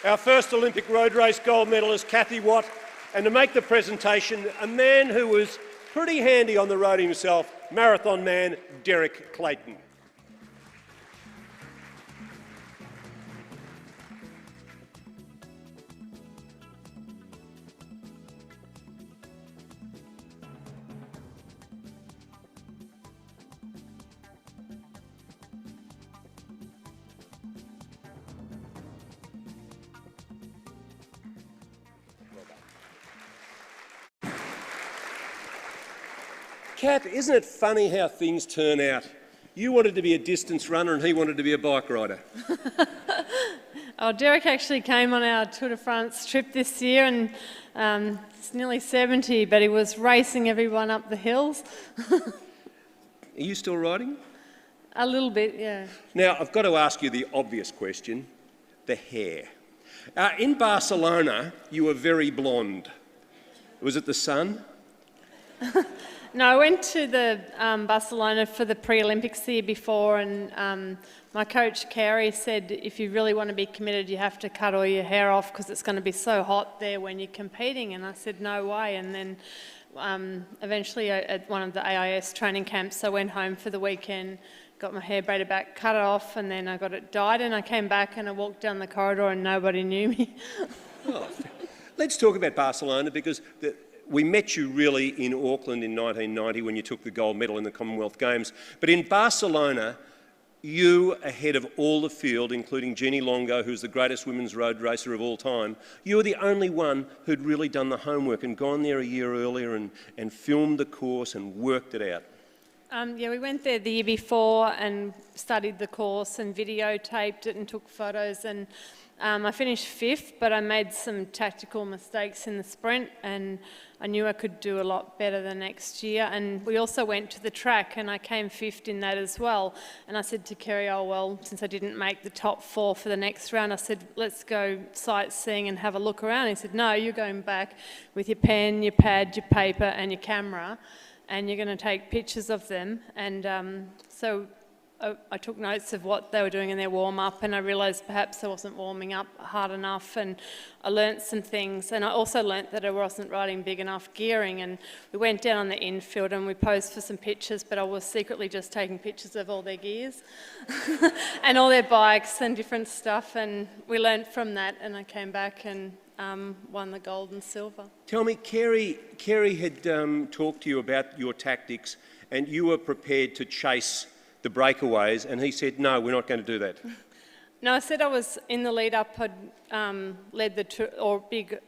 our first Olympic road race gold medalist, Kathy Watt, and to make the presentation, a man who was pretty handy on the road himself, marathon man Derek Clayton. Kat, isn't it funny how things turn out? You wanted to be a distance runner and he wanted to be a bike rider. Oh, Derek actually came on our Tour de France trip this year, and he's nearly 70, but he was racing everyone up the hills. Are you still riding? A little bit, yeah. Now, I've got to ask you the obvious question, the hair. In Barcelona, you were very blonde. Was it the sun? No, I went to the Barcelona for the pre-Olympics the year before, and my coach, Carey, said if you really want to be committed, you have to cut all your hair off because it's going to be so hot there when you're competing. And I said, no way. And then eventually at one of the AIS training camps, I went home for the weekend, got my hair braided back, cut it off, and then I got it dyed, and I came back and I walked down the corridor and nobody knew me. Oh, let's talk about Barcelona, because we met you really in Auckland in 1990 when you took the gold medal in the Commonwealth Games. But in Barcelona, you, ahead of all the field, including Jeannie Longo, who's the greatest women's road racer of all time, you were the only one who'd really done the homework and gone there a year earlier and filmed the course and worked it out. Yeah, we went there the year before and studied the course and videotaped it and took photos, and I finished 5th, but I made some tactical mistakes in the sprint, and I knew I could do a lot better the next year. And we also went to the track, and I came 5th in that as well. And I said to Kerry, oh well, since I didn't make the top 4 for the next round, I said, let's go sightseeing and have a look around. He said, no, you're going back with your pen, your pad, your paper and your camera, and you're going to take pictures of them. And so I took notes of what they were doing in their warm-up, and I realised perhaps I wasn't warming up hard enough, and I learnt some things. And I also learnt that I wasn't riding big enough gearing, and we went down on the infield and we posed for some pictures, but I was secretly just taking pictures of all their gears and all their bikes and different stuff, and we learnt from that, and I came back and won the gold and silver. Tell me, Kerry had talked to you about your tactics, and you were prepared to chase the breakaways, and he said, no, we're not going to do that. No, I said I was in the lead up. I'd led the big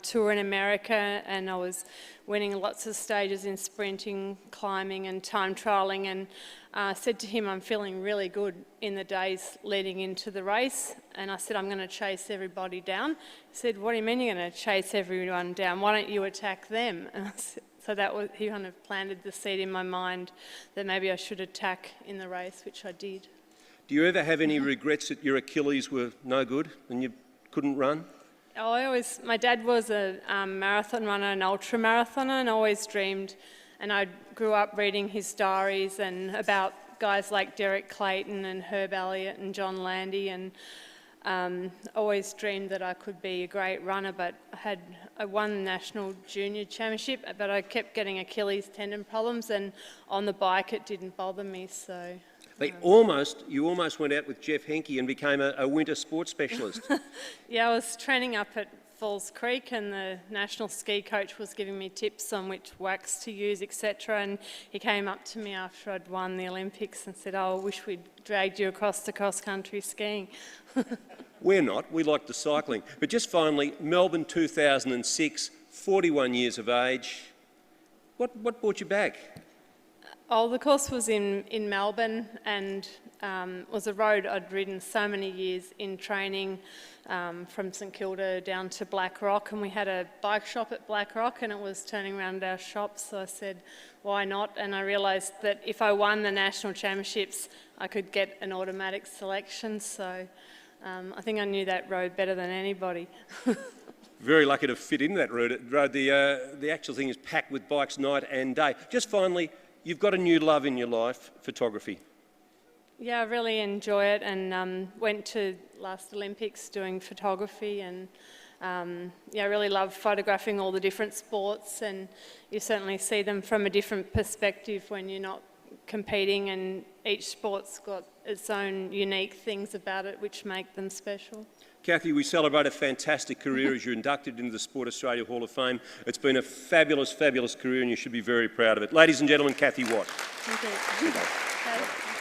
tour in America, and I was winning lots of stages in sprinting, climbing and time trialling, and I said to him, I'm feeling really good in the days leading into the race, and I said, I'm going to chase everybody down. He said, what do you mean you're going to chase everyone down? Why don't you attack them? And I said, so that was, he kind of planted the seed in my mind that maybe I should attack in the race, which I did. Do you ever have any regrets that your Achilles were no good and you couldn't run? Oh, my dad was a marathon runner, an ultra marathoner, and I always dreamed, and I grew up reading his diaries and about guys like Derek Clayton and Herb Elliott and John Landy, and always dreamed that I could be a great runner, but I won the National Junior Championship, but I kept getting Achilles tendon problems, and on the bike it didn't bother me, so... You almost went out with Jeff Henke and became a winter sports specialist. Yeah, I was training up at Falls Creek, and the national ski coach was giving me tips on which wax to use, etc. And he came up to me after I'd won the Olympics and said, oh, I wish we'd dragged you across to cross-country skiing. We're not, we like the cycling. But just finally, Melbourne 2006, 41 years of age. What brought you back? Oh, the course was in Melbourne, and was a road I'd ridden so many years in training, from St Kilda down to Black Rock, and we had a bike shop at Black Rock, and it was turning around our shop, so I said, why not? And I realised that if I won the national championships, I could get an automatic selection, so I think I knew that road better than anybody. Very lucky to fit in that road. The actual thing is packed with bikes night and day. Just finally, you've got a new love in your life, photography. Yeah, I really enjoy it, and went to last Olympics doing photography, and yeah, I really love photographing all the different sports, and you certainly see them from a different perspective when you're not competing, and each sport's got its own unique things about it which make them special. Kathy, we celebrate a fantastic career as you're inducted into the Sport Australia Hall of Fame. It's been a fabulous, fabulous career, and you should be very proud of it. Ladies and gentlemen, Kathy Watt. Thank you.